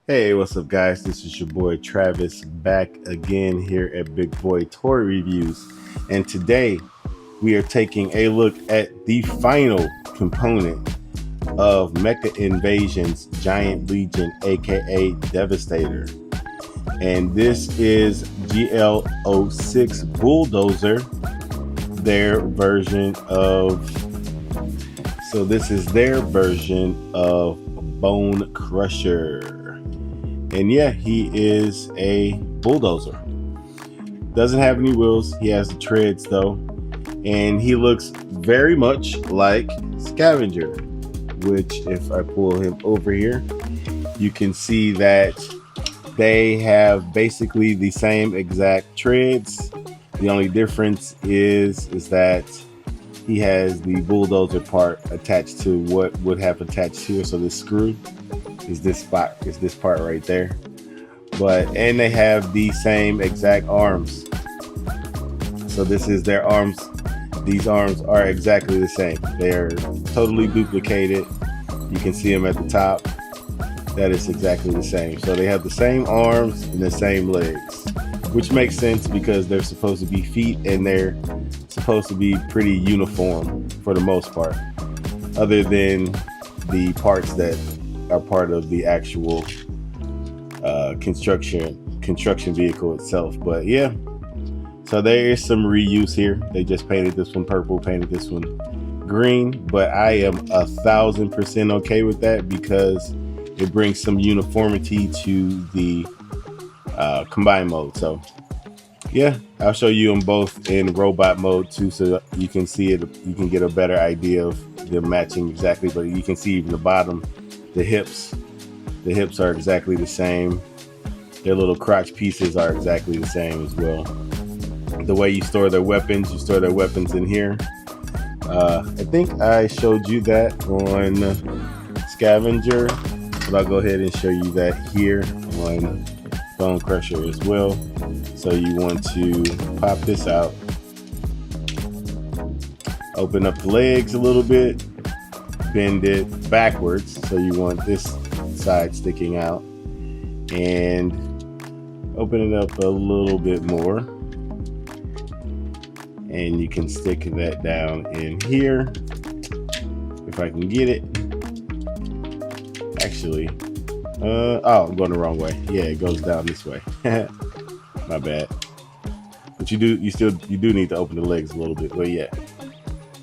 Hey, what's up, guys? This is your boy Travis back again here at Big Boy Toy Reviews. And today we are taking a look at the final component of Mecha Invasion's Giant Legion, aka Devastator. And this is GL06 Bulldozer, their version of. So, this is their version of Bone Crusher. And yeah, he is a bulldozer. Doesn't have any wheels. He has the treads though. And he looks very much like Scavenger, which if I pull him over here, you can see that they have basically the same exact treads. The only difference is that he has the bulldozer part attached to what would have attached here. So this screw is this part right there. And they have the same exact arms. So this is their arms. These arms are exactly the same. They are totally duplicated. You can see them at the top. That is exactly the same. So they have the same arms and the same legs, which makes sense because they're supposed to be feet and they're supposed to be pretty uniform for the most part, other than the parts that are part of the actual construction vehicle itself. But yeah, so there is some reuse here. They just painted this one purple, painted this one green, but I am 1000% okay with that because it brings some uniformity to the combined mode. So yeah, I'll show you them both in robot mode too, so you can see it. You can get a better idea of them matching exactly. But you can see even the bottom, the hips are exactly the same. Their little crotch pieces are exactly the same as well. The way you store their weapons, in here. I think I showed you that on Scavenger, but I'll go ahead and show you that here on Bone Crusher as well. So you want to pop this out, open up the legs a little bit, bend it backwards. So you want this side sticking out, and open it up a little bit more. And you can stick that down in here. If I can get it. Actually, I'm going the wrong way. Yeah, it goes down this way. My bad. But you do need to open the legs a little bit. But yeah,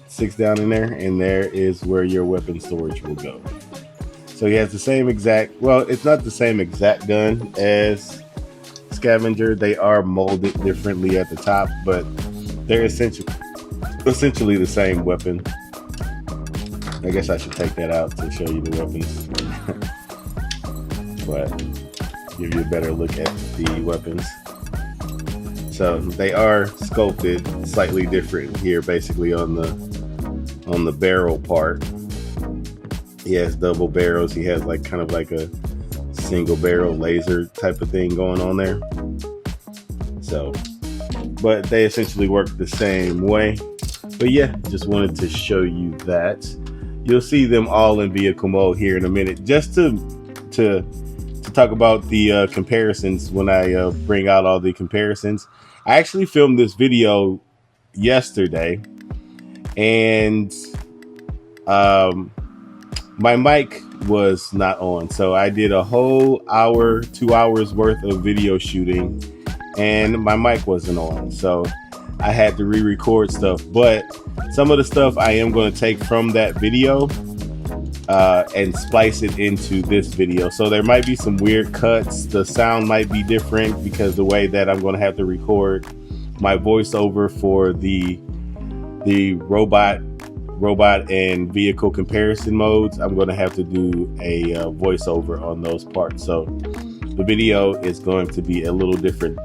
sticks down in there, and there is where your weapon storage will go. So he has the same exact, well, it's not the same exact gun as Scavenger. They are molded differently at the top, but they're essentially the same weapon. I guess I should take that out to show you the weapons. But give you a better look at the weapons. So they are sculpted slightly different here, basically on the barrel part. He has double barrels. He has like kind of like a single barrel laser type of thing going on there. So, but they essentially work the same way. But yeah, just wanted to show you that. You'll see them all in vehicle mode here in a minute. Just to talk about the comparisons, when I bring out all the comparisons. I actually filmed this video yesterday, and my mic was not on, so I did a whole hour, 2 hours worth of video shooting, and my mic wasn't on, so I had to re-record stuff. But some of the stuff I am going to take from that video and splice it into this video. So there might be some weird cuts. The sound might be different because the way that I'm going to have to record my voiceover for the robot and vehicle comparison modes, I'm going to have to do a voiceover on those parts. So the video is going to be a little different.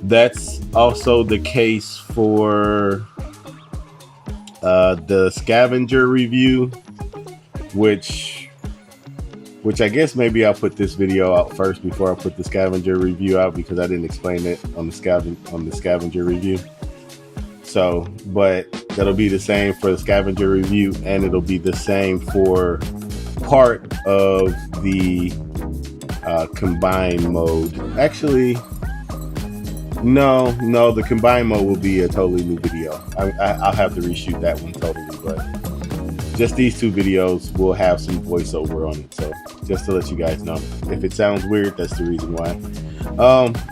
That's also the case for the Scavenger review, which I guess maybe I'll put this video out first before I put the Scavenger review out, because I didn't explain it on the Scavenger review. So, but that'll be the same for the Scavenger review, and it'll be the same for part of the combined mode. Actually, no, the combined mode will be a totally new video. I'll have to reshoot that one totally, but just these two videos will have some voiceover on it. So just to let you guys know, if it sounds weird, that's the reason why.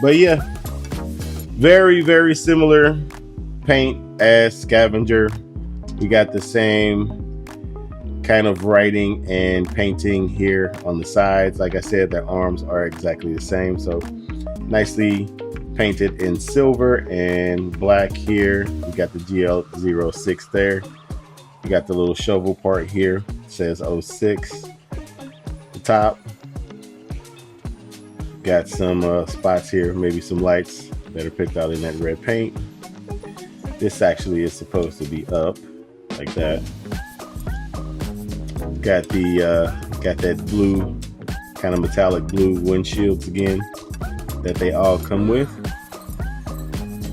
But yeah, very, very similar paint as Scavenger. We got the same kind of writing and painting here on the sides. Like I said, their arms are exactly the same. So nicely painted in silver and black here. We got the GL06 there. We got the little shovel part here. It says 06. The top. Got some spots here, maybe some lights that are picked out in that red paint. This actually is supposed to be up like that. Got that blue, kind of metallic blue windshields again that they all come with.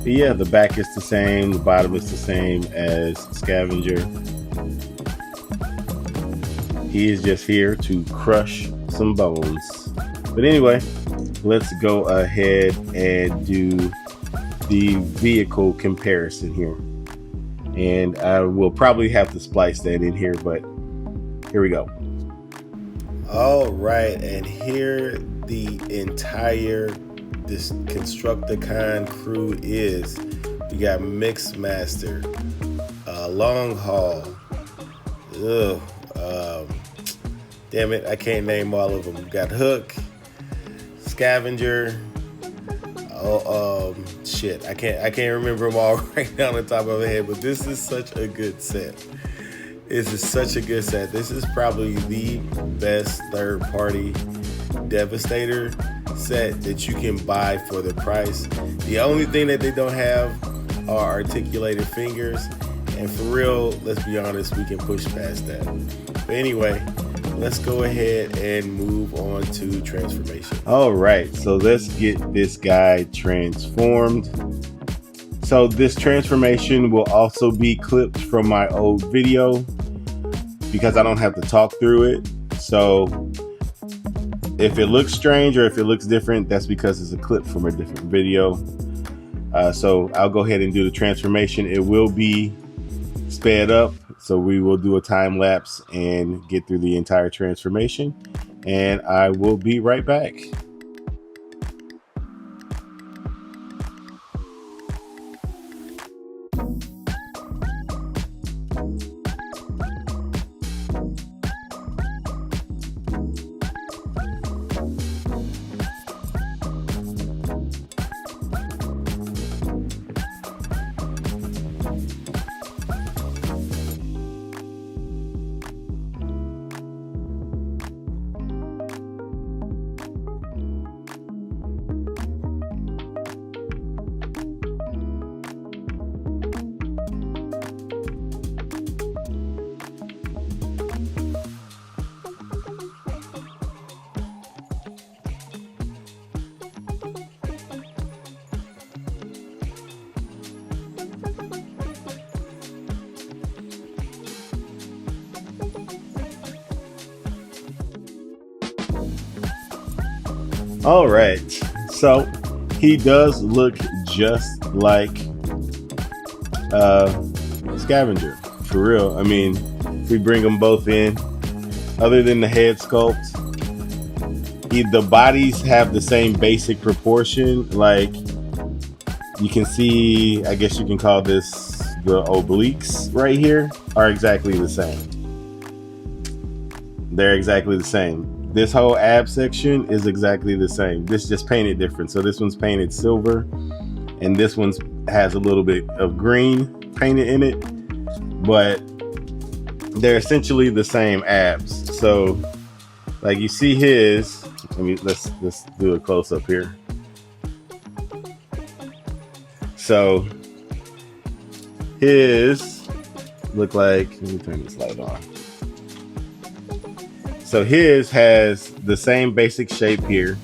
But yeah, the back is the same, the bottom is the same as Scavenger. He is just here to crush some bones. But anyway, let's go ahead and do the vehicle comparison here. And I will probably have to splice that in here, but here we go. All right, and here the entire this Constructicon crew is. We got Mixmaster, Long Haul. Damn it, I can't name all of them. We got Hook, Scavenger. Shit, I can't remember them all right now on the top of my head. But this is such a good set. This is such a good set. This is probably the best third-party Devastator set that you can buy for the price. The only thing that they don't have are articulated fingers, and for real, let's be honest, we can push past that. But anyway, let's go ahead and move on to transformation. All right, so let's get this guy transformed. So this transformation will also be clipped from my old video because I don't have to talk through it. So if it looks strange or if it looks different, that's because it's a clip from a different video. So I'll go ahead and do the transformation. It will be sped up, so we will do a time lapse and get through the entire transformation, and I will be right back. All right, so he does look just like Scavenger, for real. I mean, if we bring them both in, other than the head sculpt, the bodies have the same basic proportion. Like you can see, I guess you can call this the obliques right here are exactly the same. They're exactly the same. This whole ab section is exactly the same. This just painted different. So this one's painted silver and this one's has a little bit of green painted in it, but they're essentially the same abs. So like you see his, let's do a close up here. So his look like, let me turn this light on. So his has the same basic shape here,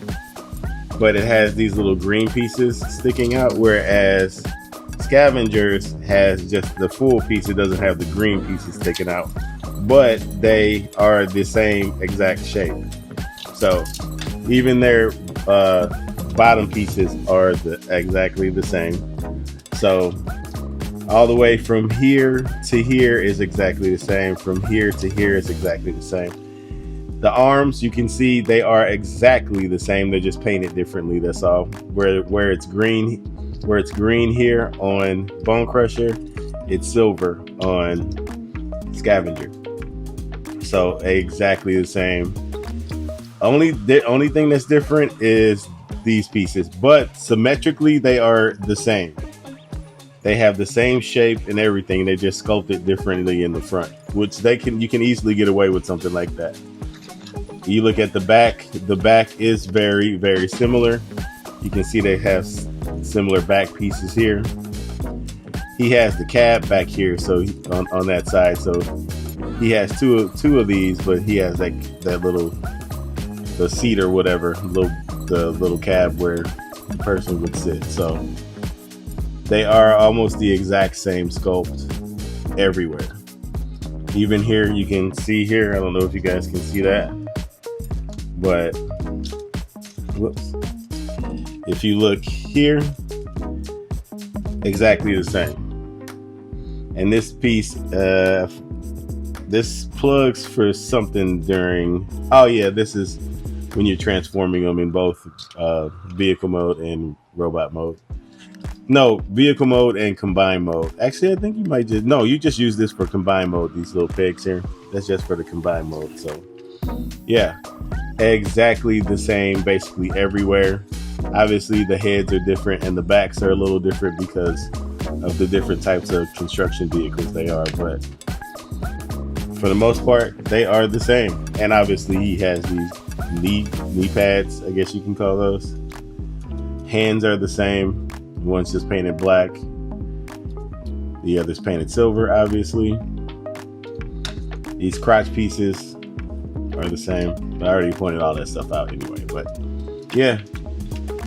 but it has these little green pieces sticking out, whereas Scavenger's has just the full piece. It doesn't have the green pieces sticking out, but they are the same exact shape. So Even their bottom pieces are exactly the same. So all the way from here to here is exactly the same. From here to here is exactly the same. The arms, you can see they are exactly the same. They're just painted differently. That's all. Where it's green, here on Bone Crusher, it's silver on Scavenger. So exactly the same. The only thing that's different is these pieces, but symmetrically they are the same. They have the same shape and everything. They just sculpted differently in the front, which you can easily get away with something like that. You look at the back. The back is very, very similar. You can see they have similar back pieces here. He has the cab back here, so on that side. So he has two of these, but he has that little the seat or whatever, the little cab where the person would sit. So they are almost the exact same sculpt everywhere. Even here, you can see here. I don't know if you guys can see that, but whoops. If you look here, exactly the same. And this piece, this plugs for something during. Oh yeah, this is when you're transforming them in both vehicle mode and robot mode. No, vehicle mode and combine mode. Actually, I think you might you just use this for combine mode. These little pegs here. That's just for the combine mode. So yeah, exactly the same basically everywhere. Obviously the heads are different and the backs are a little different because of the different types of construction vehicles they are, but for the most part they are the same. And obviously he has these knee pads, I guess you can call those. Hands are the same. One's just painted black, the other's painted silver. Obviously these crotch pieces are the same. I already pointed all that stuff out anyway, but yeah,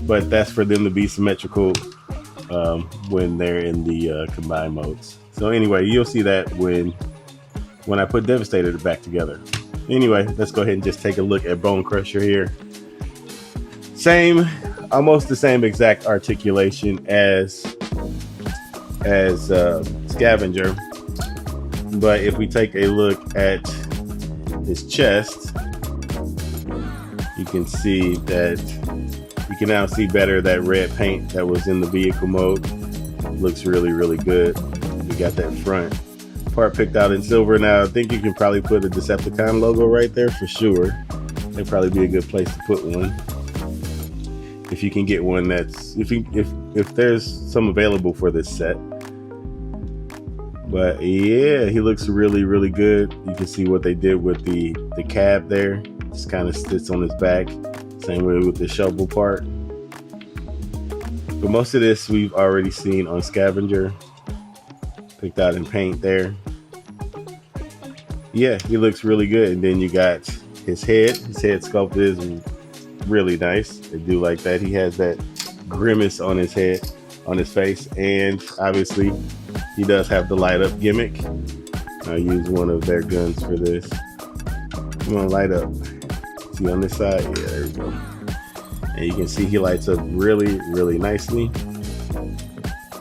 but that's for them to be symmetrical when they're in the combined modes. So anyway, you'll see that when I put Devastator back together. Anyway, let's go ahead and just take a look at Bone Crusher here. Same, almost the same exact articulation as Scavenger, but if we take a look at his chest, you can see that you can now see better that red paint that was in the vehicle mode. Looks really, really good. We got that front part picked out in silver. Now I think you can probably put a Decepticon logo right there for sure. That'd probably be a good place to put one. If you can get one that's if there's some available for this set. But yeah, he looks really, really good. You can see what they did with the cab there. Just kind of sits on his back. Same way with the shovel part. But most of this we've already seen on Scavenger. Picked out in paint there. Yeah, he looks really good. And then you got his head. His head sculpt is really nice. I do like that. He has that grimace on his head, on his face. And obviously he does have the light up gimmick. I'll use one of their guns for this. Come on, light up. See on this side? Yeah, there we go. And you can see he lights up really, really nicely.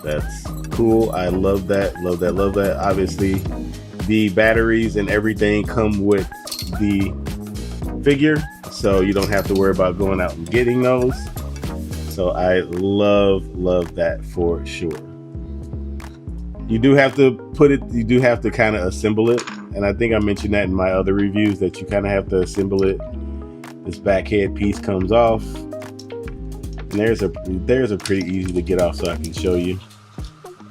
That's cool. I love that. Love that. Love that. Obviously, the batteries and everything come with the figure, so you don't have to worry about going out and getting those. So I love that for sure. You do have to kind of assemble it, and I think I mentioned that in my other reviews that you kind of have to assemble it. This back head piece comes off, and there's a pretty easy to get off, so I can show you.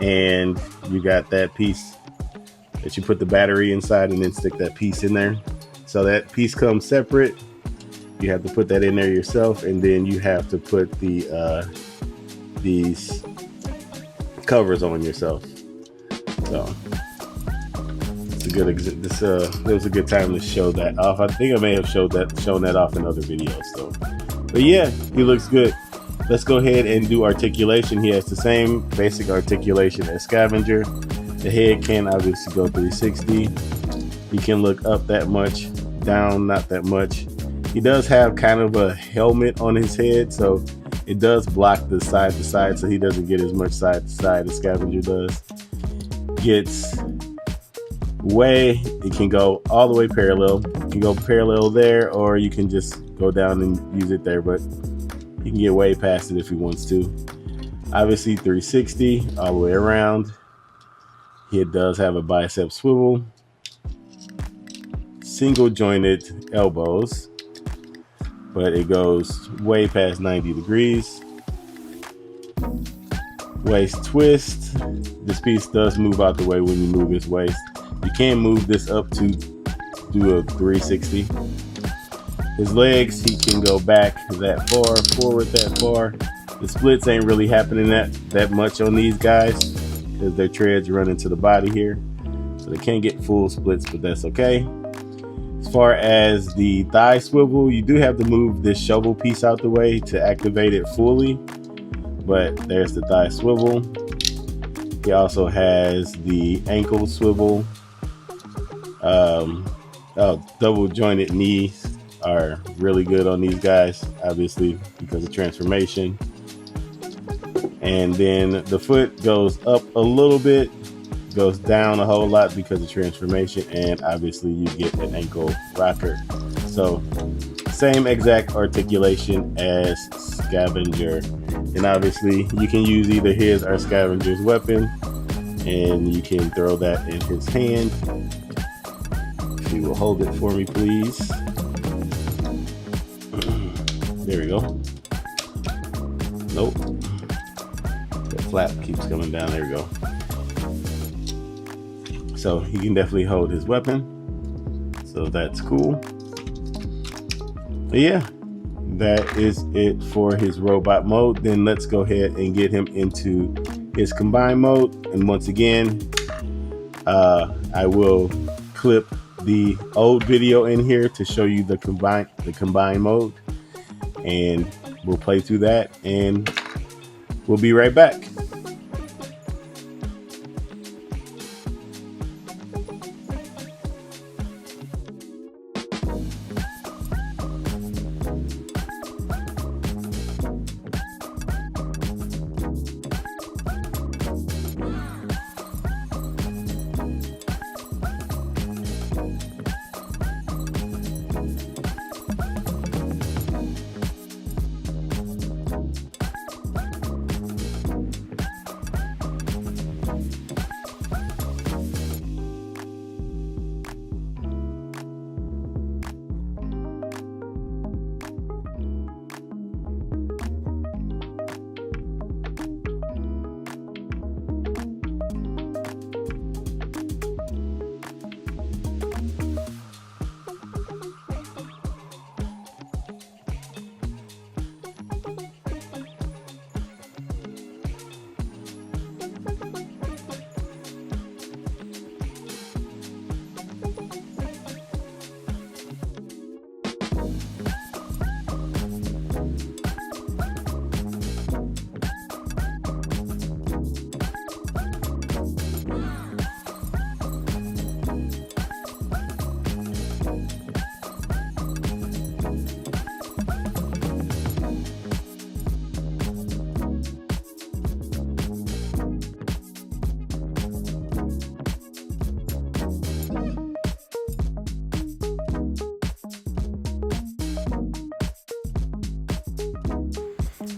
And you got that piece that you put the battery inside and then stick that piece in there. So that piece comes separate. You have to put that in there yourself, and then you have to put these covers on yourself. So it's a good it was a good time to show that off. I think I may have shown that off in other videos though. But yeah, he looks good. Let's go ahead and do articulation. He has the same basic articulation as Scavenger. The head can obviously go 360. He can look up that much, down not that much. He does have kind of a helmet on his head, so it does block the side to side, so he doesn't get as much side to side as Scavenger does. Gets way, it can go all the way parallel. You can go parallel there, or you can just go down and use it there, but you can get way past it if he wants to. Obviously 360 all the way around. It does have a bicep swivel, single jointed elbows, but it goes way past 90 degrees. Waist twist. This piece does move out the way when you move his waist. You can move this up to do a 360. His legs, he can go back that far, forward that far. The splits ain't really happening that much on these guys because their treads run into the body here. So they can't get full splits, but that's okay. As far as the thigh swivel, you do have to move this shovel piece out the way to activate it fully. But there's the thigh swivel. He also has the ankle swivel. Double jointed knees are really good on these guys, obviously because of transformation. And then the foot goes up a little bit, goes down a whole lot because of transformation, and obviously you get an ankle rocker. So same exact articulation as Scavenger. And obviously you can use either his or Scavenger's weapon, and you can throw that in his hand. If you will hold it for me, please. There we go. Nope. That flap keeps coming down. There we go. So he can definitely hold his weapon. So that's cool. But yeah, that is it for his robot mode. Then let's go ahead and get him into his combined mode. And once again, I will clip the old video in here to show you the combined mode, and we'll play through that and we'll be right back.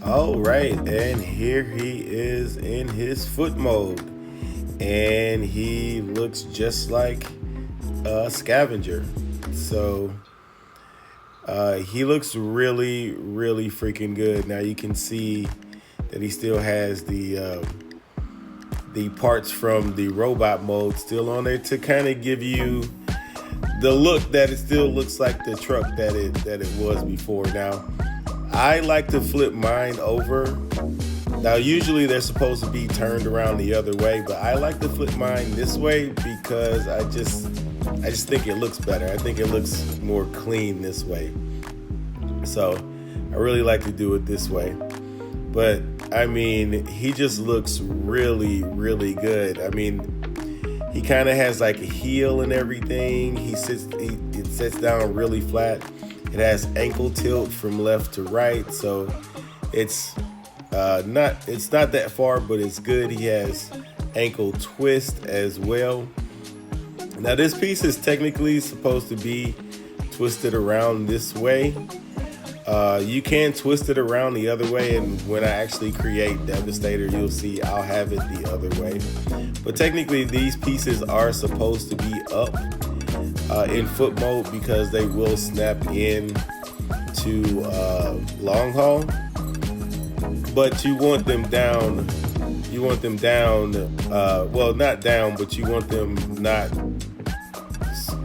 All right, and here he is in his foot mode, and he looks just like Scavenger. So he looks really, really freaking good. Now you can see that he still has the parts from the robot mode still on there to kind of give you the look that it still looks like the truck that it was before. Now, I like to flip mine over. Now, usually they're supposed to be turned around the other way, but I like to flip mine this way because I just think it looks better. I think it looks more clean this way. So I really like to do it this way. But I mean, he just looks really, really good. I mean, he kind of has like a heel and everything. It sits down really flat. It has ankle tilt from left to right, so it's not that far, but it's good. He has ankle twist as well. Now this piece is technically supposed to be twisted around this way. You can twist it around the other way, and when I actually create Devastator, you'll see I'll have it the other way. But technically these pieces are supposed to be up in foot mode because they will snap in to long haul. But you want them down. You want them down. Well, not down, but you want them not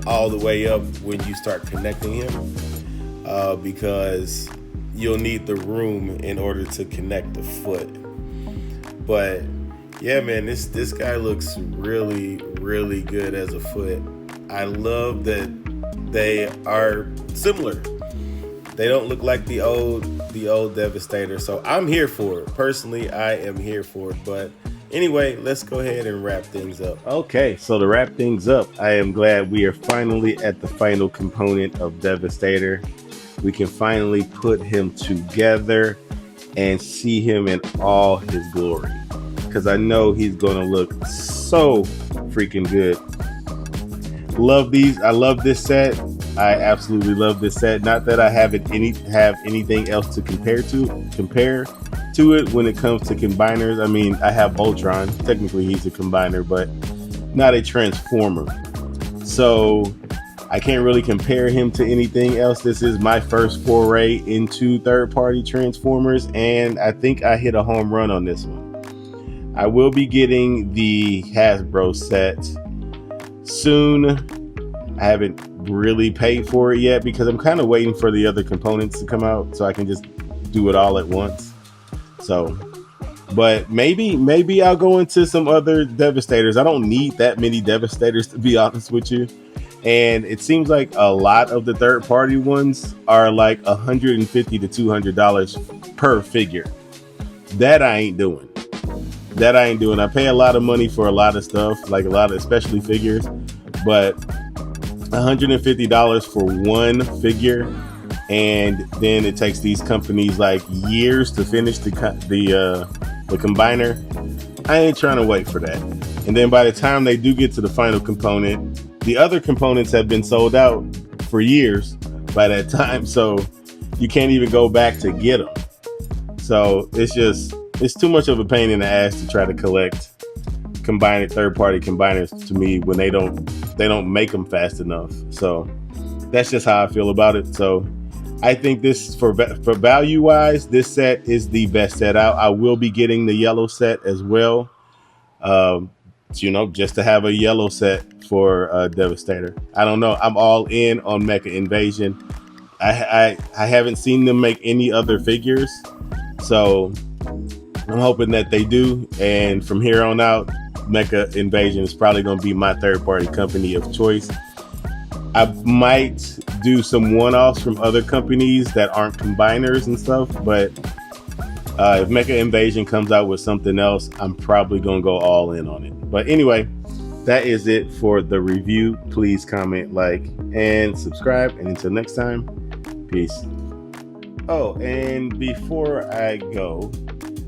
all the way up when you start connecting him, because you'll need the room in order to connect the foot. But yeah, man, this guy looks really, really good as a foot. I love that they are similar. They don't look like the old Devastator. So I'm here for it. Personally, I am here for it. But anyway, let's go ahead and wrap things up. Okay, so to wrap things up, I am glad we are finally at the final component of Devastator. We can finally put him together and see him in all his glory, because I know he's gonna look so freaking good. Love these. I love this set. I absolutely love this set. Not that I have anything else to compare to it when it comes to combiners. I mean, I have Voltron. Technically, he's a combiner, but not a transformer. So I can't really compare him to anything else. This is my first foray into third-party transformers, and I think I hit a home run on this one. I will be getting the Hasbro set soon. I haven't really paid for it yet because I'm kind of waiting for the other components to come out so I can just do it all at once. So, but maybe I'll go into some other Devastators. I don't need that many Devastators, to be honest with you. And it seems like a lot of the third-party ones are like $150 to $200 per figure. That I ain't doing. I pay a lot of money for a lot of stuff, like a lot of, especially figures, but $150 for one figure, and then it takes these companies like years to finish the combiner. I ain't trying to wait for that. And then by the time they do get to the final component, the other components have been sold out for years by that time, so you can't even go back to get them. So it's too much of a pain in the ass to try to collect third-party combiners, to me, when they don't make them fast enough. So that's just how I feel about it. So I think this, for value wise, this set is the best set out. I will be getting the yellow set as well, just to have a yellow set for Devastator. I don't know, I'm all in on Mecha Invasion. I haven't seen them make any other figures, so I'm hoping that they do, and from here on out, Mecha Invasion is probably going to be my third-party company of choice. I might do some one-offs from other companies that aren't combiners and stuff, but if Mecha Invasion comes out with something else, I'm probably going to go all in on it. But anyway, that is it for the review. Please comment, like, and subscribe. And until next time, peace. Oh, and before I go,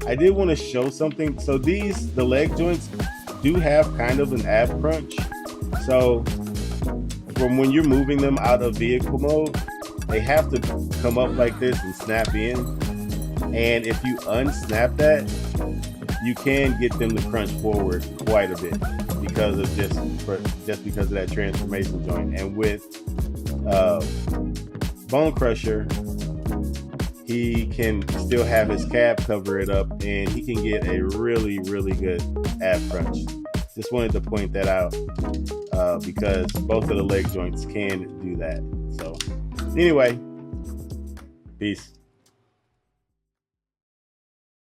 I did want to show something. So the leg joints do have kind of an ab crunch. So from when you're moving them out of vehicle mode, they have to come up like this and snap in. And if you unsnap that, you can get them to crunch forward quite a bit because of just because of that transformation joint. And with Bone Crusher, he can still have his cab cover it up, and he can get a really, really good ab crunch. Just wanted to point that out because both of the leg joints can do that. So anyway, peace.